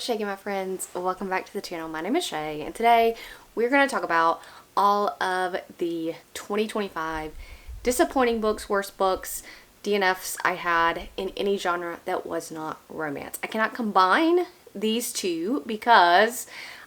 What's shaking, my friends? Welcome back to the channel. My name is Shay, and today we're going to talk about all of the 2025 disappointing books, worst books, DNFs I had in any genre that was not romance. I cannot combine these two because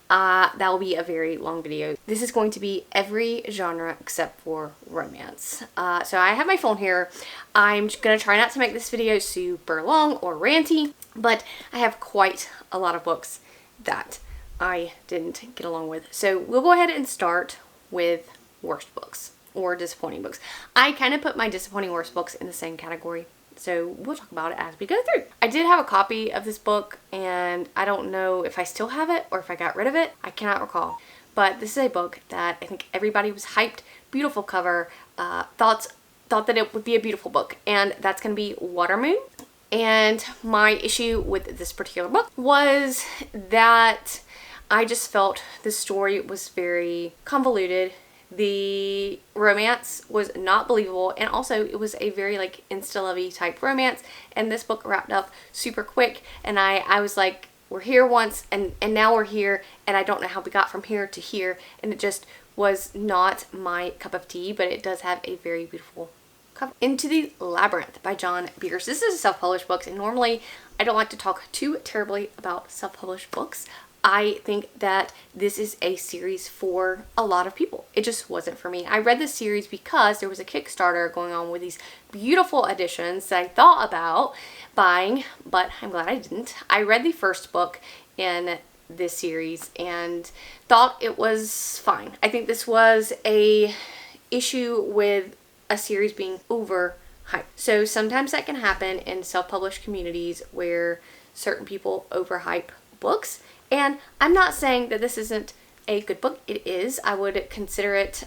that will be a very long video. This is going to be every genre except for romance. So I have my phone here. I'm going to try not to make this video super long or ranty, but I have quite a lot of books that I didn't get along with. So we'll go ahead and start with worst books or disappointing books. I kind of put my disappointing worst books in the same category. So we'll talk about it as we go through. I did have a copy of this book, and I don't know if I still have it or if I got rid of it. I cannot recall. But this is a book that I think everybody was hyped. Beautiful cover. Thought that it would be a beautiful book. And that's going to be Watermoon. And my issue with this particular book was that I just felt the story was very convoluted. The romance was not believable, and also it was a very like insta-lovey type romance, and this book wrapped up super quick, and I was like, we're here once and now we're here, and I don't know how we got from here to here, and it just was not my cup of tea, but it does have a very beautiful cover. Into the Labyrinth by John Beers. This is a self-published book, and normally I don't like to talk too terribly about self-published books. I think that this is a series for a lot of people. It just wasn't for me. I read this series because there was a Kickstarter going on with these beautiful editions that I thought about buying, but I'm glad I didn't. I read the first book in this series and thought it was fine. I think this was a issue with a series being overhyped. So sometimes that can happen in self-published communities where certain people overhype books. And I'm not saying that this isn't a good book. It is. I would consider it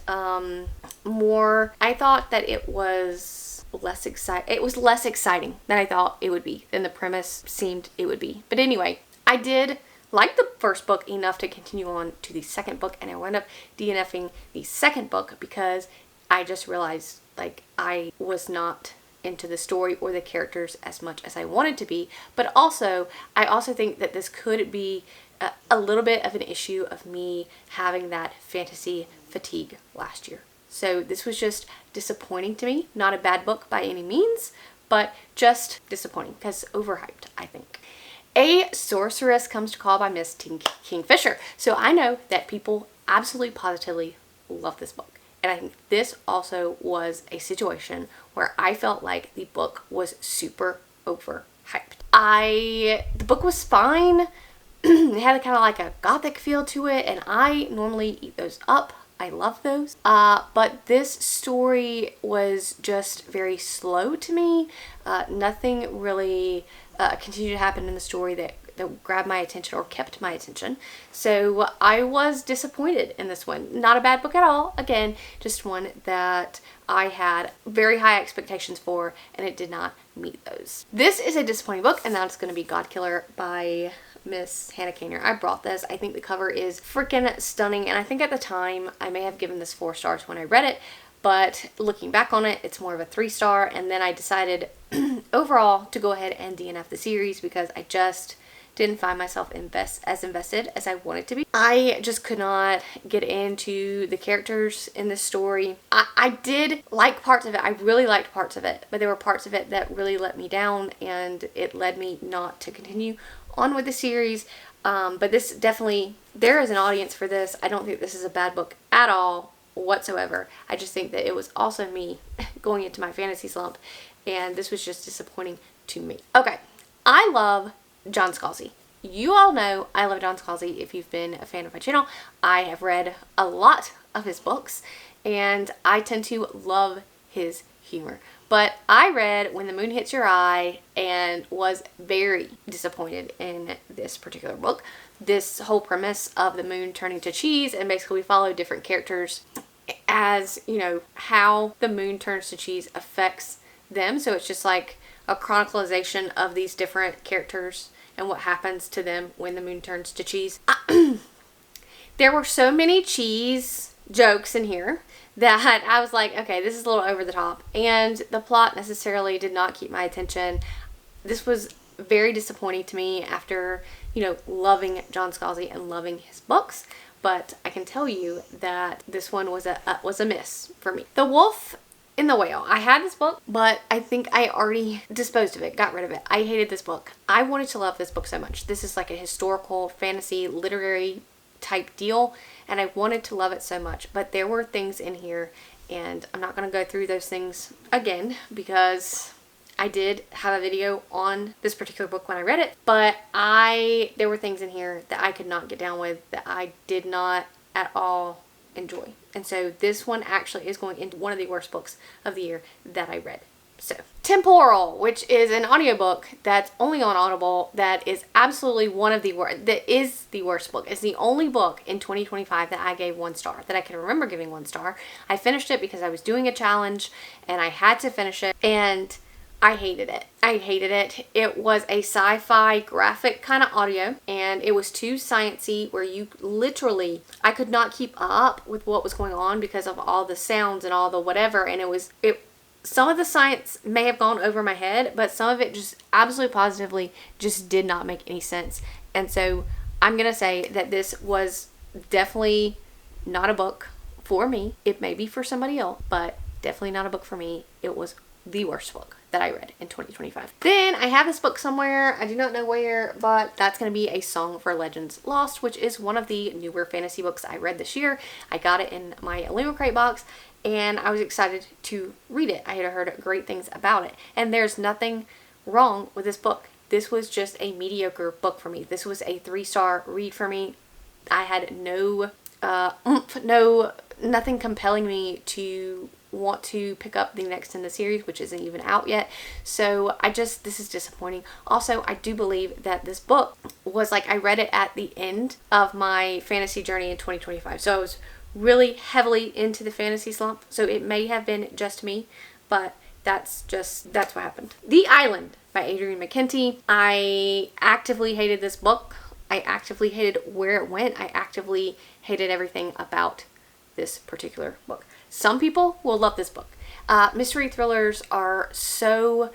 more. I thought that it was less exciting. It was less exciting than I thought it would be, than the premise seemed it would be. But anyway, I did like the first book enough to continue on to the second book, and I wound up DNFing the second book because I just realized like I was not into the story or the characters as much as I wanted to be. But also, I also think that this could be a little bit of an issue of me having that fantasy fatigue last year. So this was just disappointing to me. Not a bad book by any means, but just disappointing because overhyped, I think. A Sorceress Comes to Call by Miss Kingfisher. So I know that people absolutely positively love this book. And I think this also was a situation where I felt like the book was super overhyped. The book was fine. It had kind of like a gothic feel to it, and I normally eat those up. I love those. But this story was just very slow to me. Nothing really continued to happen in the story that grabbed my attention or kept my attention. So I was disappointed in this one. Not a bad book at all. Again, just one that I had very high expectations for, and it did not meet those. This is a disappointing book, and that's going to be Godkiller by Miss Hannah Kaner. I brought this. I think the cover is freaking stunning, and I think at the time I may have given this 4 stars when I read it, but looking back on it, it's more of a 3-star, and then I decided overall to go ahead and DNF the series because I just didn't find myself as invested as I wanted to be. I just could not get into the characters in this story. I did like parts of it. I really liked parts of it, but there were parts of it that really let me down, and it led me not to continue on with the series. But this definitely, there is an audience for this. I don't think this is a bad book at all whatsoever. I just think that it was also me going into my fantasy slump, and this was just disappointing to me. Okay, I love John Scalzi. You all know I love John Scalzi if you've been a fan of my channel. I have read a lot of his books, and I tend to love his humor. But I read When the Moon Hits Your Eye and was very disappointed in this particular book. This whole premise of the moon turning to cheese, and basically we follow different characters as, you know, how the moon turns to cheese affects them. So it's just like a chronicalization of these different characters and what happens to them when the moon turns to cheese. There were so many cheese jokes in here that I was like, okay, this is a little over the top. And the plot necessarily did not keep my attention. This was very disappointing to me after, loving John Scalzi and loving his books. But I can tell you that this one was a miss for me. The Wolf in the Whale. I had this book, but I think I already disposed of it, got rid of it. I hated this book. I wanted to love this book so much. This is like a historical fantasy literary type deal, and I wanted to love it so much. But there were things in here, and I'm not going to go through those things again because I did have a video on this particular book when I read it, but there were things in here that I could not get down with, that I did not at all enjoy. And so this one actually is going into one of the worst books of the year that I read. So, Temporal, which is an audiobook that's only on Audible, that is absolutely one of the worst, that is the worst book. It's the only book in 2025 that I gave 1 star, that I can remember giving 1 star. I finished it because I was doing a challenge and I had to finish it, and I hated it. I hated it. It was a sci-fi graphic kind of audio, and it was too sciencey, where you literally, I could not keep up with what was going on because of all the sounds and all the whatever, and some of the science may have gone over my head, but some of it just absolutely positively just did not make any sense. And so I'm going to say that this was definitely not a book for me. It may be for somebody else, but definitely not a book for me. It was the worst book that I read in 2025. Then I have this book somewhere, I do not know where, but that's going to be A Song for Legends Lost, which is one of the newer fantasy books I read this year. I got it in my Illumicrate box, and I was excited to read it. I had heard great things about it, and there's nothing wrong with this book. This was just a mediocre book for me. This was a 3-star read for me. I had nothing compelling me to want to pick up the next in the series, which isn't even out yet. So this is disappointing. Also, I do believe that this book was I read it at the end of my fantasy journey in 2025. So I was really heavily into the fantasy slump. So it may have been just me, but that's what happened. The Island by Adrienne McKenty. I actively hated this book. I actively hated where it went. I actively hated everything about this particular book. Some people will love this book. Mystery thrillers are so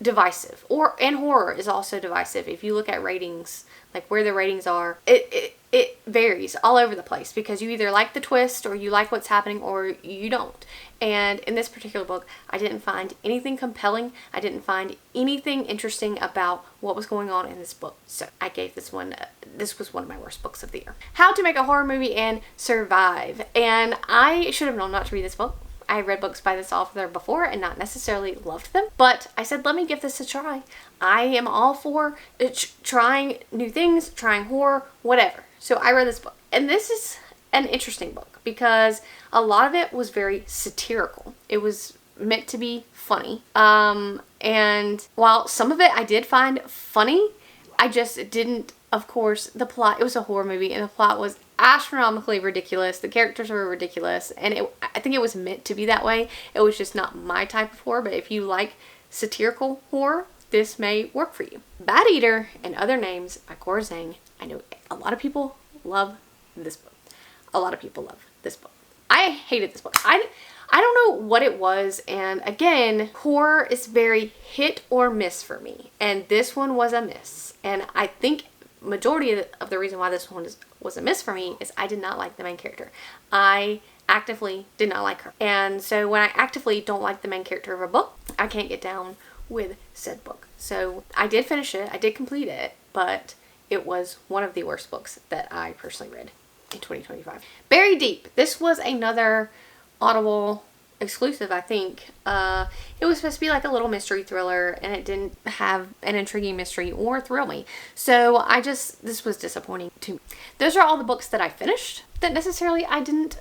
divisive, and horror is also divisive. If you look at ratings, where the ratings are, it varies all over the place, because you either like the twist or you like what's happening or you don't. And in this particular book, I didn't find anything compelling. I didn't find anything interesting about what was going on in this book. So I gave this was one of my worst books of the year. How to Make a Horror Movie and Survive. And I should have known not to read this book. I read books by this author before and not necessarily loved them, but I said, let me give this a try. I am all for trying new things, trying horror, whatever. So I read this book, and this is an interesting book because a lot of it was very satirical. It was meant to be funny. And while some of it I did find funny, I just didn't, of course, the plot, it was a horror movie, and the plot was astronomically ridiculous. The characters were ridiculous, and I think it was meant to be that way. It was just not my type of horror, but if you like satirical horror, this may work for you. Bad Eater and Other Names by Cora Zhang. I know a lot of people love this book. A lot of people love this book. I hated this book. I don't know what it was, and again, horror is very hit or miss for me, and this one was a miss. And I think majority of the reason why this one was a miss for me is I did not like the main character. I actively did not like her. And so when I actively don't like the main character of a book, I can't get down with said book. So I did finish it. I did complete it, but it was one of the worst books that I personally read in 2025. Buried Deep. This was another Audible exclusive, I think. It was supposed to be like a little mystery thriller, and it didn't have an intriguing mystery or thrill me. So this was disappointing to me. Those are all the books that I finished that necessarily I didn't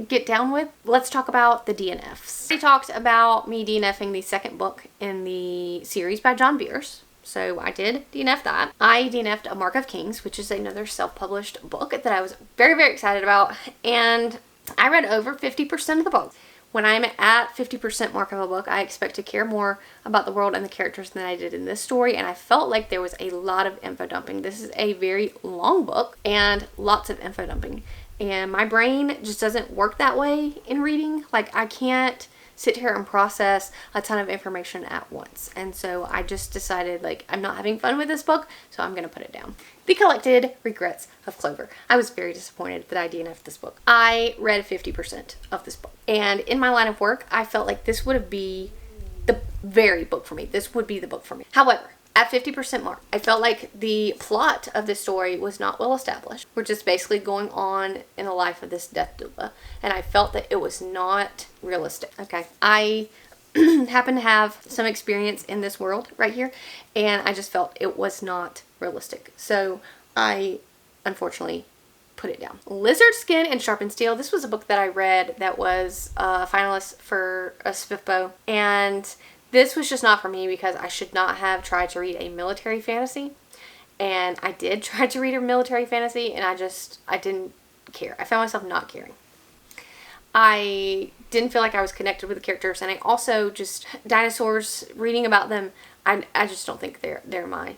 get down with. Let's talk about the DNFs. I talked about me DNFing the second book in the series by John Bierce. So I did DNF that. I DNF'd A Mark of Kings, which is another self-published book that I was very, very excited about. And I read over 50% of the book. When I'm at 50% mark of a book, I expect to care more about the world and the characters than I did in this story, and I felt like there was a lot of info dumping. This is a very long book and lots of info dumping, and my brain just doesn't work that way in reading. I can't sit here and process a ton of information at once. And so I just decided, like, I'm not having fun with this book, so I'm gonna put it down. The Collected Regrets of Clover. I was very disappointed that I DNF'd this book. I read 50% of this book. And in my line of work, I felt like this would be the very book for me. This would be the book for me. However, at 50% mark, I felt like the plot of this story was not well established. We're just basically going on in the life of this death doula, and I felt that it was not realistic. Okay, I happen to have some experience in this world right here, and I just felt it was not realistic. So I unfortunately put it down. Lizard Skin and Sharpened Steel. This was a book that I read that was a finalist for a SPFBO, and this was just not for me because I should not have tried to read a military fantasy. And I did try to read a military fantasy, and I didn't care. I found myself not caring. I didn't feel like I was connected with the characters, and I also just, dinosaurs, reading about them, I just don't think they're my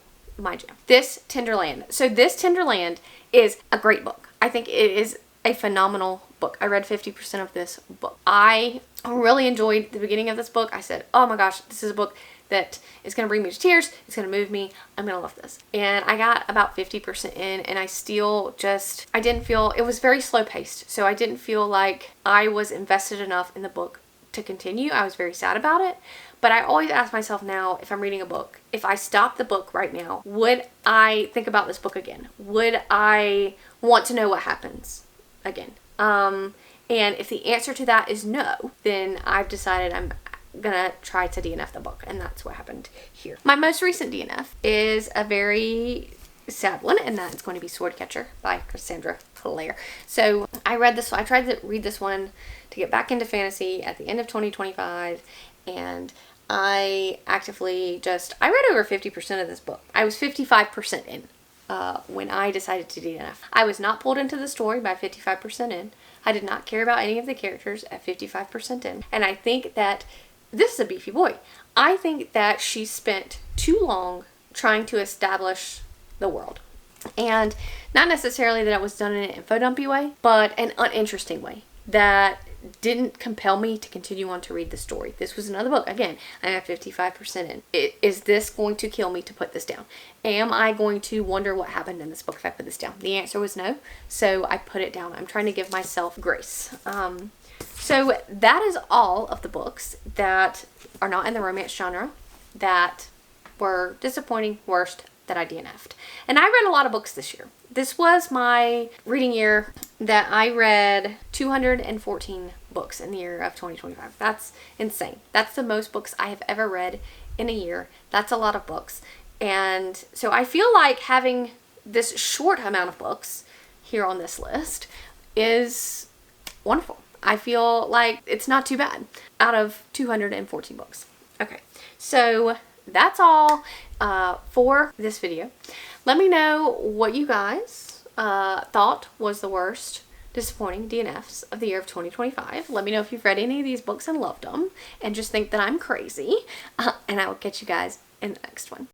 jam. This Tenderland. So this Tenderland is a great book. I think it is a phenomenal book. I read 50% of this book. I really enjoyed the beginning of this book. I said, oh my gosh, this is a book that is going to bring me to tears. It's going to move me. I'm going to love this. And I got about 50% in, and I still just, I didn't feel, it was very slow paced. So I didn't feel like I was invested enough in the book to continue. I was very sad about it. But I always ask myself now, if I'm reading a book, if I stop the book right now, would I think about this book again? Would I want to know what happens again? And if the answer to that is no, then I've decided I'm gonna try to DNF the book, and that's what happened here. My most recent DNF is a very sad one, and that's going to be Swordcatcher by Cassandra Clare. So I tried to read this one to get back into fantasy at the end of 2025, and I actively I read over 50% of this book. I was 55% in when I decided to DNF. I was not pulled into the story by 55% in. I did not care about any of the characters at 55% in. And I think that this is a beefy boy. I think that she spent too long trying to establish the world. And not necessarily that it was done in an info dumpy way, but an uninteresting way that didn't compel me to continue on to read the story. This was another book. Again, I'm at 55% in. Is this going to kill me to put this down? Am I going to wonder what happened in this book if I put this down? The answer was no, so I put it down. I'm trying to give myself grace. So that is all of the books that are not in the romance genre that were disappointing, worst, that I DNF'd. And I read a lot of books this year. This was my reading year that I read 214 books in the year of 2025. That's insane. That's the most books I have ever read in a year. That's a lot of books. And so I feel like having this short amount of books here on this list is wonderful. I feel like it's not too bad out of 214 books. Okay, so that's all for this video. Let me know what you guys thought was the worst disappointing DNFs of the year of 2025. Let me know if you've read any of these books and loved them and just think that I'm crazy. And I will catch you guys in the next one.